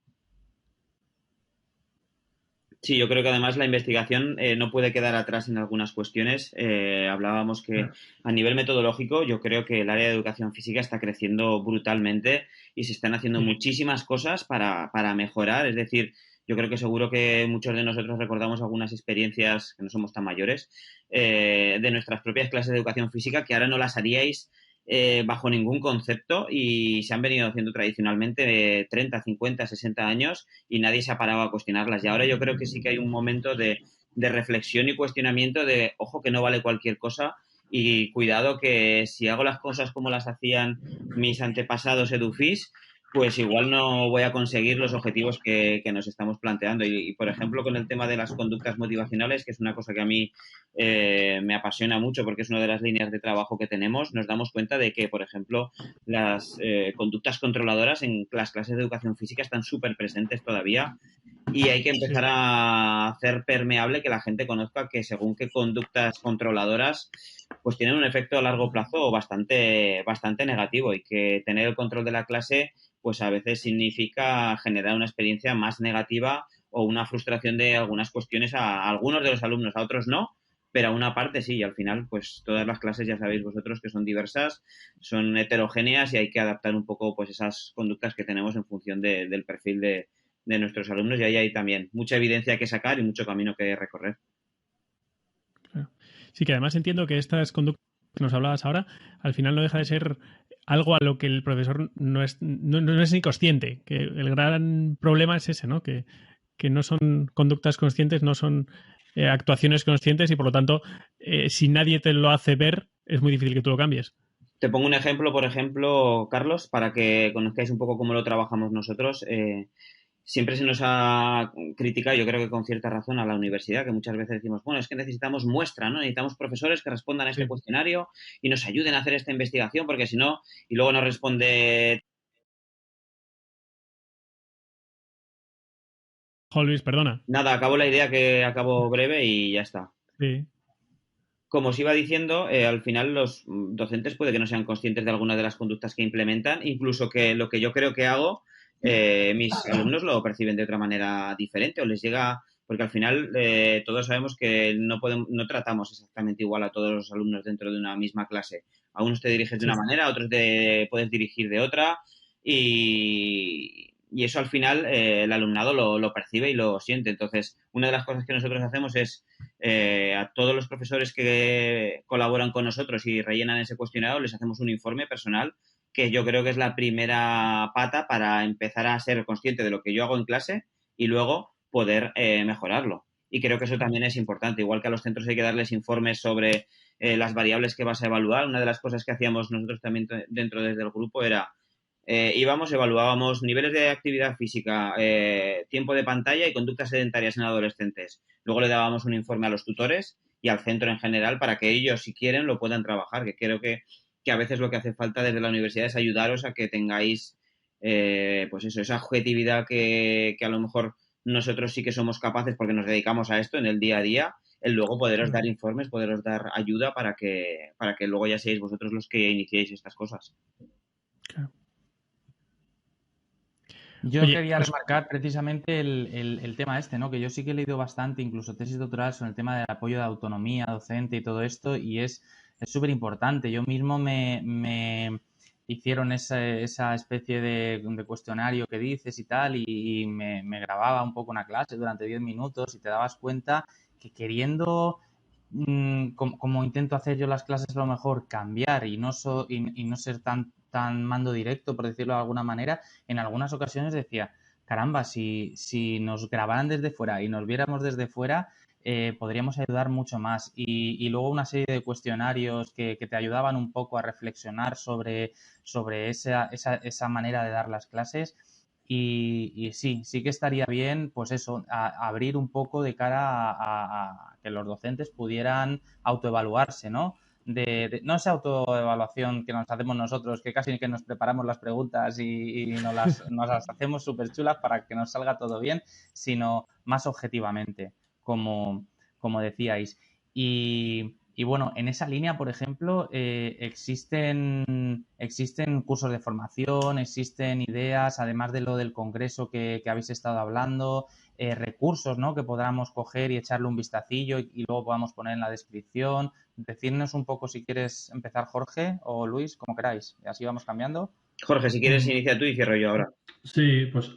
Sí, yo creo que además la investigación no puede quedar atrás en algunas cuestiones. Hablábamos que a nivel metodológico yo creo que el área de educación física está creciendo brutalmente y se están haciendo muchísimas cosas para mejorar. Es decir, yo creo que seguro que muchos de nosotros recordamos algunas experiencias, que no somos tan mayores, de nuestras propias clases de educación física que ahora no las haríais bajo ningún concepto y se han venido haciendo tradicionalmente 30, 50, 60 años y nadie se ha parado a cuestionarlas. Y ahora yo creo que sí que hay un momento de reflexión y cuestionamiento de, ojo, que no vale cualquier cosa y cuidado que si hago las cosas como las hacían mis antepasados edufis, pues igual no voy a conseguir los objetivos que nos estamos planteando. Y, por ejemplo, con el tema de las conductas motivacionales, que es una cosa que a mí me apasiona mucho porque es una de las líneas de trabajo que tenemos, nos damos cuenta de que, por ejemplo, las conductas controladoras en las clases de educación física están súper presentes todavía y hay que empezar a hacer permeable que la gente conozca que según qué conductas controladoras pues tienen un efecto a largo plazo bastante negativo y que tener el control de la clase pues a veces significa generar una experiencia más negativa o una frustración de algunas cuestiones a algunos de los alumnos, a otros no, pero a una parte sí, y al final pues todas las clases ya sabéis vosotros que son diversas, son heterogéneas y hay que adaptar un poco pues esas conductas que tenemos en función del perfil de nuestros alumnos y ahí hay también mucha evidencia que sacar y mucho camino que recorrer. Claro. Sí, que además entiendo que estas conductas que nos hablabas ahora, al final no deja de ser algo a lo que el profesor no es ni consciente, que el gran problema es ese, ¿no? Que no son conductas conscientes, no son actuaciones conscientes y por lo tanto, si nadie te lo hace ver, es muy difícil que tú lo cambies. Te pongo un ejemplo, por ejemplo, Carlos, para que conozcáis un poco cómo lo trabajamos nosotros. Siempre se nos ha criticado, yo creo que con cierta razón, a la universidad, que muchas veces decimos, bueno, es que necesitamos muestra, ¿no? Necesitamos profesores que respondan a este cuestionario y nos ayuden a hacer esta investigación, porque si no, y luego nos responde... Luis, perdona. Nada, acabo la idea que acabo breve y ya está. Sí. Como os iba diciendo, al final los docentes puede que no sean conscientes de algunas de las conductas que implementan, incluso que lo que yo creo que hago, mis alumnos lo perciben de otra manera diferente o les llega, porque al final todos sabemos que no tratamos exactamente igual a todos los alumnos dentro de una misma clase. A unos te diriges de una manera, a otros te puedes dirigir de otra y eso al final el alumnado lo percibe y lo siente. Entonces, una de las cosas que nosotros hacemos es a todos los profesores que colaboran con nosotros y rellenan ese cuestionario les hacemos un informe personal que yo creo que es la primera pata para empezar a ser consciente de lo que yo hago en clase y luego poder mejorarlo. Y creo que eso también es importante. Igual que a los centros hay que darles informes sobre las variables que vas a evaluar. Una de las cosas que hacíamos nosotros también dentro desde el grupo era evaluábamos niveles de actividad física, tiempo de pantalla y conductas sedentarias en adolescentes. Luego le dábamos un informe a los tutores y al centro en general para que ellos, si quieren, lo puedan trabajar, que creo que a veces lo que hace falta desde la universidad es ayudaros a que tengáis, pues eso, esa objetividad que a lo mejor nosotros sí que somos capaces porque nos dedicamos a esto en el día a día, el luego poderos dar informes, poderos dar ayuda para que luego ya seáis vosotros los que iniciéis estas cosas. Claro. Yo Oye, quería pues, remarcar precisamente el tema este, ¿no? Que yo sí que he leído bastante, incluso tesis doctorales, sobre el tema del apoyo de autonomía docente y todo esto, y es súper importante. Yo mismo me hicieron esa especie de cuestionario que dices y tal, y me grababa un poco una clase durante 10 minutos y te dabas cuenta que queriendo, como intento hacer yo las clases, a lo mejor cambiar y no ser tan mando directo, por decirlo de alguna manera, en algunas ocasiones decía, caramba, si nos grabaran desde fuera y nos viéramos desde fuera, podríamos ayudar mucho más. Y luego una serie de cuestionarios que te ayudaban un poco a reflexionar sobre esa manera de dar las clases. Y sí que estaría bien, pues eso, abrir un poco de cara a que los docentes pudieran autoevaluarse, ¿no? No esa autoevaluación que nos hacemos nosotros, que casi que nos preparamos las preguntas y nos las hacemos súper chulas para que nos salga todo bien, sino más objetivamente, como decíais. Y bueno, en esa línea, por ejemplo, existen cursos de formación, existen ideas, además de lo del congreso que habéis estado hablando, recursos, ¿no? Que podamos coger y echarle un vistacillo y luego podamos poner en la descripción. Decirnos un poco si quieres empezar, Jorge o Luis, como queráis. Y así vamos cambiando. Jorge, si quieres inicia tú y cierro yo ahora. Sí, pues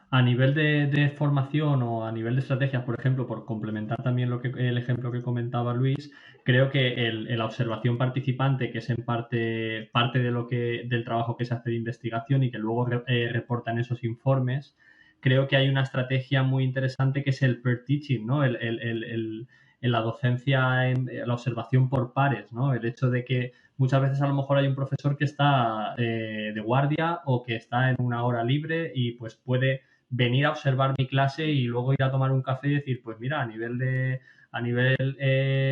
a nivel de formación o a nivel de estrategias, por ejemplo, por complementar también el ejemplo que comentaba Luis, creo que la observación participante, que es en parte del trabajo que se hace de investigación y que luego reportan esos informes, creo que hay una estrategia muy interesante que es el peer teaching, ¿no? En la docencia, en la observación por pares, ¿no? El hecho de que muchas veces a lo mejor hay un profesor que está de guardia o que está en una hora libre y pues puede venir a observar mi clase y luego ir a tomar un café y decir, pues mira, a nivel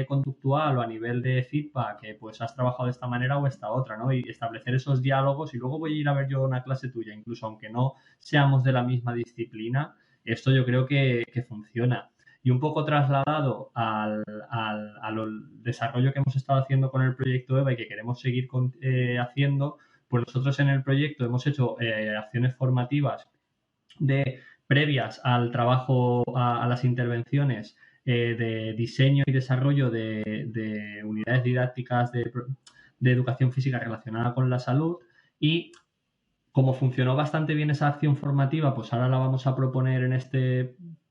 conductual o a nivel de feedback, pues has trabajado de esta manera o esta otra, ¿no? Y establecer esos diálogos y luego voy a ir a ver yo una clase tuya, incluso aunque no seamos de la misma disciplina, esto yo creo que funciona. Y un poco trasladado al desarrollo que hemos estado haciendo con el proyecto EVA y que queremos seguir haciendo, pues nosotros en el proyecto hemos hecho acciones formativas previas al trabajo, a las intervenciones de diseño y desarrollo de unidades didácticas de educación física relacionada con la salud y como funcionó bastante bien esa acción formativa, pues ahora la vamos a proponer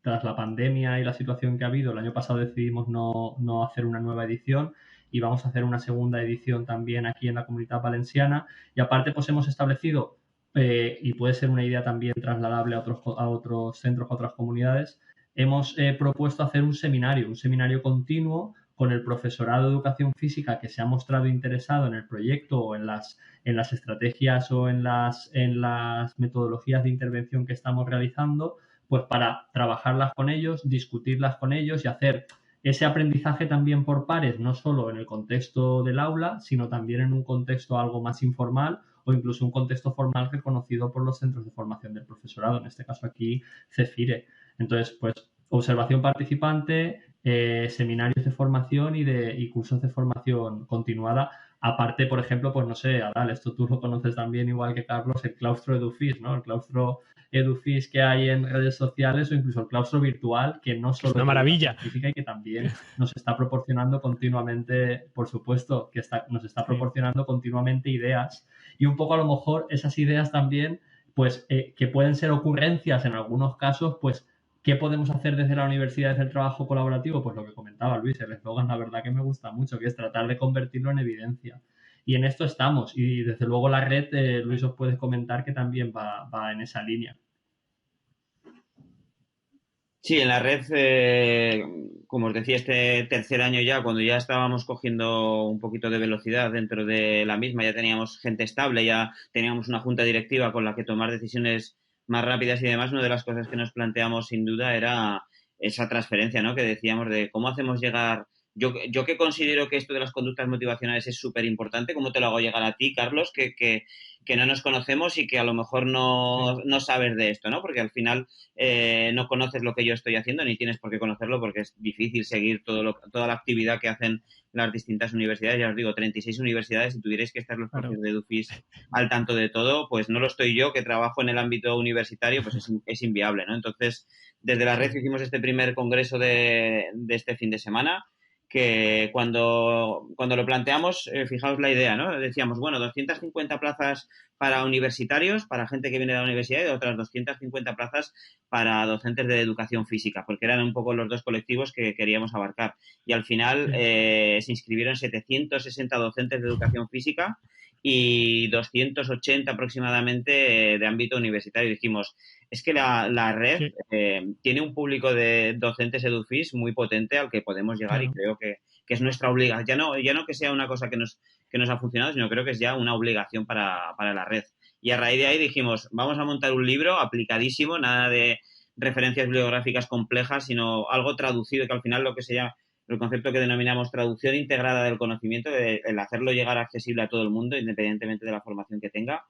tras la pandemia y la situación que ha habido. El año pasado decidimos no hacer una nueva edición y vamos a hacer una segunda edición también aquí en la Comunitat Valenciana. Y aparte, pues hemos establecido, y puede ser una idea también trasladable a otros centros, a otras comunidades, hemos propuesto hacer un seminario continuo con el profesorado de educación física que se ha mostrado interesado en el proyecto o en las estrategias o en las metodologías de intervención que estamos realizando, pues para trabajarlas con ellos, discutirlas con ellos y hacer ese aprendizaje también por pares, no solo en el contexto del aula, sino también en un contexto algo más informal o incluso un contexto formal reconocido por los centros de formación del profesorado, en este caso aquí CEFIRE. Entonces, pues observación participante, seminarios de formación y cursos de formación continuada. Aparte, por ejemplo, pues no sé, Adal, esto tú lo conoces también igual que Carlos, el claustro EduFis, ¿no? El claustro EduFis que hay en redes sociales o incluso el claustro virtual que no solo es una maravilla y que también nos está proporcionando continuamente, por supuesto, nos está proporcionando continuamente ideas y un poco a lo mejor esas ideas también, pues que pueden ser ocurrencias en algunos casos, pues ¿qué podemos hacer desde la universidad, desde el trabajo colaborativo? Pues lo que comentaba Luis, el eslogan, la verdad que me gusta mucho, que es tratar de convertirlo en evidencia. Y en esto estamos. Y desde luego la red, Luis os puede comentar que también va en esa línea. Sí, en la red, como os decía, este tercer año ya, cuando ya estábamos cogiendo un poquito de velocidad dentro de la misma, ya teníamos gente estable, ya teníamos una junta directiva con la que tomar decisiones más rápidas y demás, una de las cosas que nos planteamos sin duda era esa transferencia, ¿no? Que decíamos de cómo hacemos llegar yo que considero que esto de las conductas motivacionales es súper importante, ¿cómo te lo hago llegar a ti, Carlos, que no nos conocemos y que a lo mejor no sabes de esto, ¿no? Porque al final no conoces lo que yo estoy haciendo ni tienes por qué conocerlo porque es difícil seguir toda la actividad que hacen las distintas universidades. Ya os digo, 36 universidades, si tuvierais que estar los propios de Edufis al tanto de todo, pues no lo estoy yo, que trabajo en el ámbito universitario, pues es inviable, ¿no? Entonces, desde la red hicimos este primer congreso de este fin de semana, que cuando lo planteamos, fijaos la idea, ¿no? Decíamos, bueno, 250 plazas para universitarios, para gente que viene de la universidad, y otras 250 plazas para docentes de educación física, porque eran un poco los dos colectivos que queríamos abarcar. Y al final se inscribieron 760 docentes de educación física y 280 aproximadamente de ámbito universitario. Dijimos, es que la red tiene un público de docentes edufis muy potente al que podemos llegar y creo que es nuestra obligación. Ya no que sea una cosa que nos ha funcionado, sino creo que es ya una obligación para la red. Y a raíz de ahí dijimos, vamos a montar un libro aplicadísimo, nada de referencias bibliográficas complejas, sino algo traducido, que al final lo que se llama el concepto que denominamos traducción integrada del conocimiento, el hacerlo llegar accesible a todo el mundo, independientemente de la formación que tenga.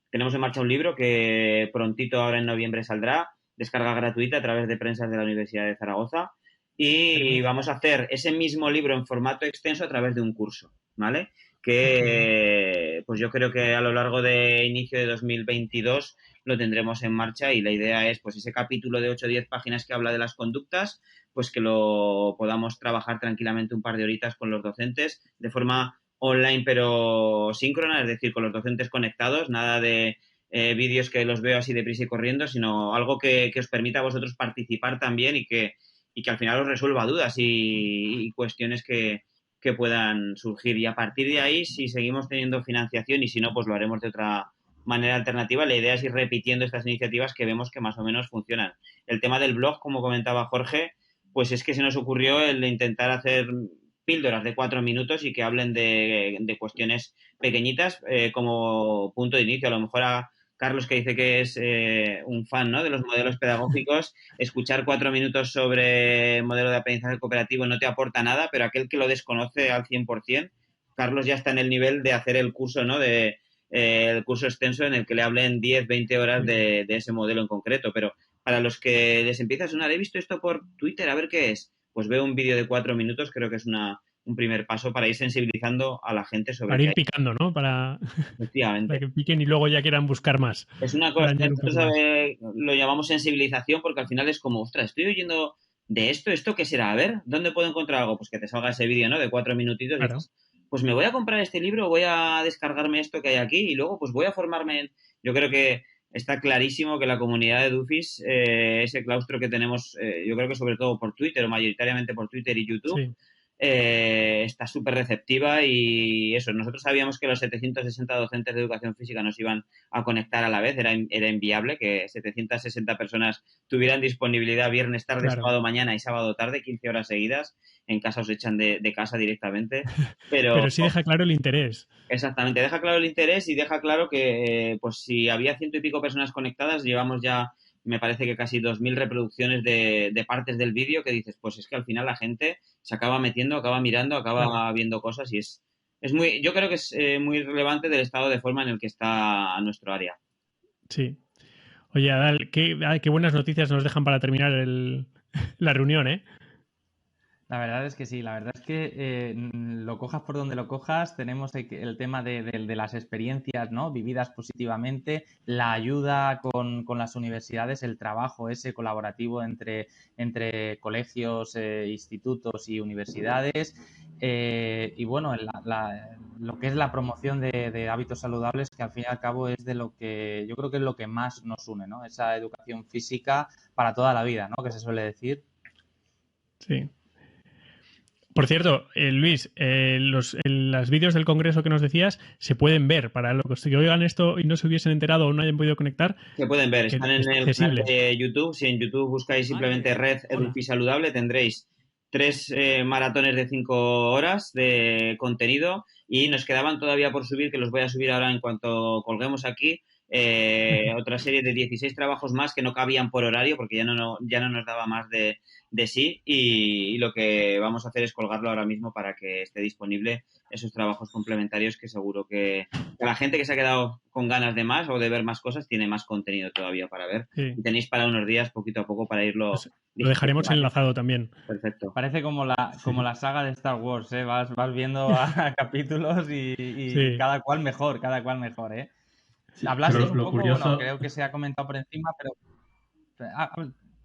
Tenemos en marcha un libro que prontito, ahora en noviembre, saldrá, descarga gratuita a través de Prensas de la Universidad de Zaragoza, y vamos a hacer ese mismo libro en formato extenso a través de un curso, ¿vale? Que pues yo creo que a lo largo de inicio de 2022 lo tendremos en marcha y la idea es pues ese capítulo de 8 o 10 páginas que habla de las conductas, pues que lo podamos trabajar tranquilamente un par de horitas con los docentes de forma online pero síncrona, es decir, con los docentes conectados, nada de vídeos que los veo así deprisa y corriendo, sino algo que os permita a vosotros participar también y que al final os resuelva dudas y cuestiones que puedan surgir. Y a partir de ahí, si seguimos teniendo financiación y si no, pues lo haremos de otra manera alternativa. La idea es ir repitiendo estas iniciativas que vemos que más o menos funcionan. El tema del blog, como comentaba Jorge, pues es que se nos ocurrió el de intentar hacer píldoras de 4 minutos y que hablen de cuestiones pequeñitas como punto de inicio. A lo mejor a Carlos, que dice que es un fan, ¿no?, de los modelos pedagógicos, escuchar 4 minutos sobre modelo de aprendizaje cooperativo no te aporta nada, pero aquel que lo desconoce al 100%, Carlos ya está en el nivel de hacer el curso, ¿no?, el curso extenso en el que le hablen 10, 20 horas de ese modelo en concreto. Pero para los que les empieza a sonar, he visto esto por Twitter, a ver qué es, pues veo un vídeo de 4 minutos, creo que es un primer paso para ir sensibilizando a la gente sobre... Para ir picando, ¿no? Para que piquen y luego ya quieran buscar más. Es una cosa, nosotros lo llamamos sensibilización porque al final es como, ostras, estoy oyendo de esto qué será, a ver, ¿dónde puedo encontrar algo? Pues que te salga ese vídeo, ¿no?, de 4 minutitos. Claro. Y dices, pues me voy a comprar este libro, voy a descargarme esto que hay aquí y luego pues voy a formarme en... Yo creo que está clarísimo que la comunidad de Edufis, ese claustro que tenemos, yo creo que sobre todo por Twitter o mayoritariamente por Twitter y YouTube, está súper receptiva y eso, nosotros sabíamos que los 760 docentes de educación física nos iban a conectar a la vez, era inviable que 760 personas tuvieran disponibilidad viernes tarde, sábado mañana y sábado tarde, 15 horas seguidas. En casa os echan de casa directamente. Pero sí deja claro el interés. Exactamente, deja claro el interés y deja claro que pues si había 100 y pico personas conectadas, llevamos ya, me parece que casi 2.000 reproducciones de partes del vídeo que dices, pues es que al final la gente se acaba metiendo, acaba mirando, acaba viendo cosas y es muy, yo creo que es muy relevante del estado de forma en el que está nuestro área. Sí. Oye, Adal, qué buenas noticias nos dejan para terminar la reunión, ¿eh? La verdad es que sí, la verdad es que lo cojas por donde lo cojas, tenemos el tema de las experiencias, ¿no?, vividas positivamente, la ayuda con las universidades, el trabajo ese colaborativo entre colegios, institutos y universidades, y bueno, lo que es la promoción de hábitos saludables, que al fin y al cabo es de lo que yo creo que es lo que más nos une, ¿no?, esa educación física para toda la vida, ¿no?, que se suele decir. Sí. Por cierto, Luis, los vídeos del congreso que nos decías se pueden ver. Para los que oigan esto y no se hubiesen enterado o no hayan podido conectar. Se pueden ver, están en el canal de YouTube. Si en YouTube buscáis simplemente Red Edufis Saludable, tendréis 3 maratones de 5 horas de contenido y nos quedaban todavía por subir, que los voy a subir ahora en cuanto colguemos aquí, otra serie de 16 trabajos más que no cabían por horario porque ya no nos daba más de sí y lo que vamos a hacer es colgarlo ahora mismo para que esté disponible esos trabajos complementarios que seguro que la gente que se ha quedado con ganas de más o de ver más cosas tiene más contenido todavía para ver. Sí. Y tenéis para unos días poquito a poco para irlo... Pues lo dejaremos enlazado también. Perfecto. Parece como la saga de Star Wars, ¿eh? Vas viendo a capítulos y Sí. cada cual mejor, ¿eh? Sí, Hablaste pero un lo poco, curioso... bueno, creo que se ha comentado por encima, pero...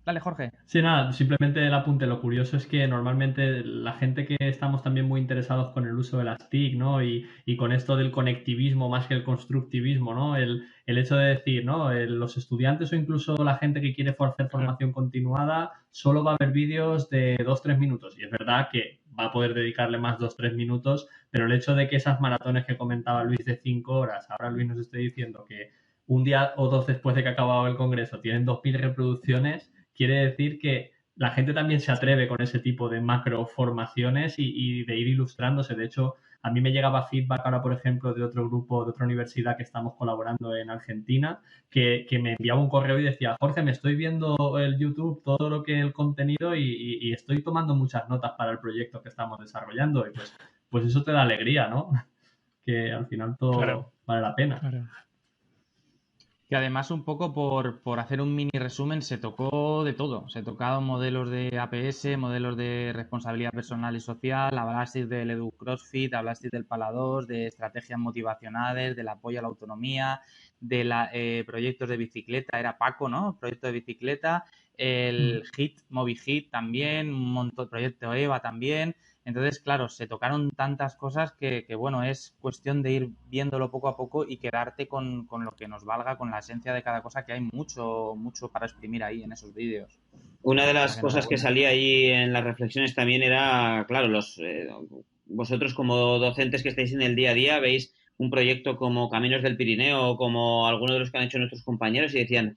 Dale, Jorge. Sí, nada, simplemente el apunte. Lo curioso es que normalmente la gente que estamos también muy interesados con el uso de las TIC, ¿no? Y con esto del conectivismo más que el constructivismo, ¿no? El hecho de decir, ¿no? Los estudiantes o incluso la gente que quiere hacer formación continuada solo va a ver vídeos de 2-3 minutos. Y es verdad que va a poder dedicarle más 2-3 minutos, pero el hecho de que esas maratones que comentaba Luis de 5 horas, ahora Luis nos esté diciendo que un día o dos después de que ha acabado el congreso tienen 2.000 reproducciones, quiere decir que la gente también se atreve con ese tipo de macro formaciones y de ir ilustrándose. De hecho, a mí me llegaba feedback ahora, por ejemplo, de otro grupo, de otra universidad que estamos colaborando en Argentina, que me enviaba un correo y decía, Jorge, me estoy viendo el YouTube, todo lo que el contenido y estoy tomando muchas notas para el proyecto que estamos desarrollando. Y pues eso te da alegría, ¿no? Que al final todo vale la pena. Claro. Que además un poco por hacer un mini resumen se tocó de todo. Se tocaron modelos de APS, modelos de responsabilidad personal y social, hablasteis del Edu CrossFit, hablasteis del Pala2, de estrategias motivacionales, del apoyo a la autonomía, de proyectos de bicicleta, era Paco, ¿no? Proyecto de bicicleta, el HIT, MobiHit también, un montón de proyecto EVA también. Entonces, claro, se tocaron tantas cosas que, bueno, es cuestión de ir viéndolo poco a poco y quedarte con lo que nos valga, con la esencia de cada cosa, que hay mucho para exprimir ahí en esos vídeos. Una de las Que cosas que enhorabuena. salía ahí en las reflexiones también era, claro, vosotros como docentes que estáis en el día a día veis un proyecto como Caminos del Pirineo o como alguno de los que han hecho nuestros compañeros y decían,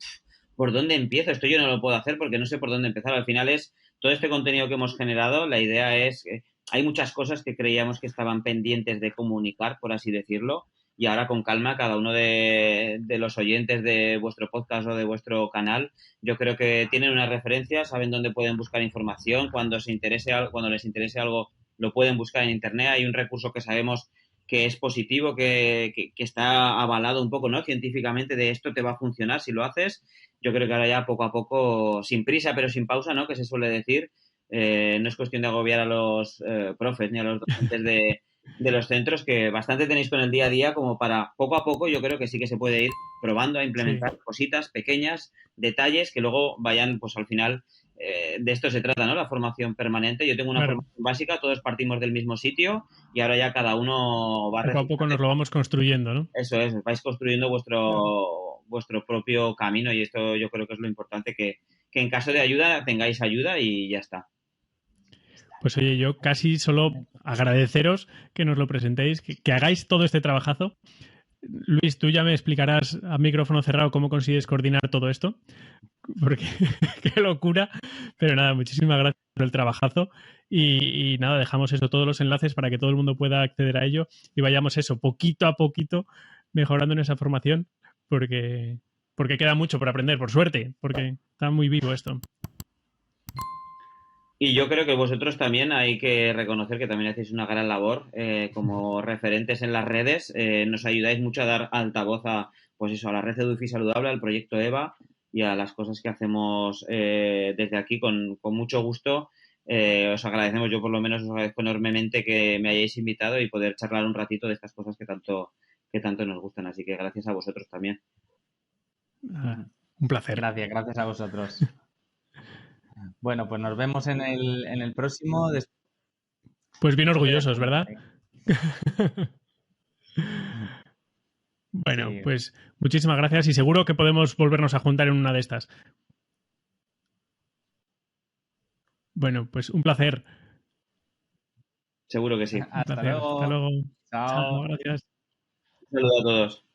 ¿por dónde empiezo? Esto yo no lo puedo hacer porque no sé por dónde empezar. Al final es todo este contenido que hemos generado, la idea es que hay muchas cosas que creíamos que estaban pendientes de comunicar, por así decirlo, y ahora con calma cada uno de los oyentes de vuestro podcast o de vuestro canal, yo creo que tienen una referencia, saben dónde pueden buscar información, cuando les interese algo lo pueden buscar en internet, hay un recurso que sabemos que es positivo, que está avalado un poco, ¿no? Científicamente de esto te va a funcionar si lo haces. Yo creo que ahora ya poco a poco, sin prisa pero sin pausa, ¿no? Que se suele decir, no es cuestión de agobiar a los profes ni a los docentes de los centros, que bastante tenéis con el día a día como para poco a poco yo creo que sí que se puede ir probando a implementar cositas pequeñas, detalles que luego vayan, pues al final de esto se trata, ¿no? La formación permanente. Yo tengo una formación básica, todos partimos del mismo sitio y ahora ya cada uno va poco a poco nos lo vamos construyendo, ¿no? Eso es, vais construyendo vuestro propio camino y esto yo creo que es lo importante, que en caso de ayuda tengáis ayuda y ya está. Pues oye, yo casi solo agradeceros que nos lo presentéis, que hagáis todo este trabajazo. Luis, tú ya me explicarás a micrófono cerrado cómo consigues coordinar todo esto, porque qué locura. Pero nada, muchísimas gracias por el trabajazo y nada, dejamos eso, todos los enlaces para que todo el mundo pueda acceder a ello y vayamos eso, poquito a poquito, mejorando en esa formación, porque queda mucho por aprender, por suerte, porque está muy vivo esto. Y yo creo que vosotros también hay que reconocer que también hacéis una gran labor como referentes en las redes. Nos ayudáis mucho a dar altavoz a, pues eso, a la red Edufi Saludable, al proyecto EVA y a las cosas que hacemos desde aquí con mucho gusto. Os agradecemos, yo por lo menos os agradezco enormemente que me hayáis invitado y poder charlar un ratito de estas cosas que tanto nos gustan. Así que gracias a vosotros también. Un placer. Gracias a vosotros. Bueno, pues nos vemos en el próximo. Pues bien orgullosos, ¿verdad? Bueno, sí. Pues muchísimas gracias y seguro que podemos volvernos a juntar en una de estas. Bueno, pues un placer. Seguro que sí. Hasta luego. Hasta luego. Chao. Gracias. Un saludo a todos.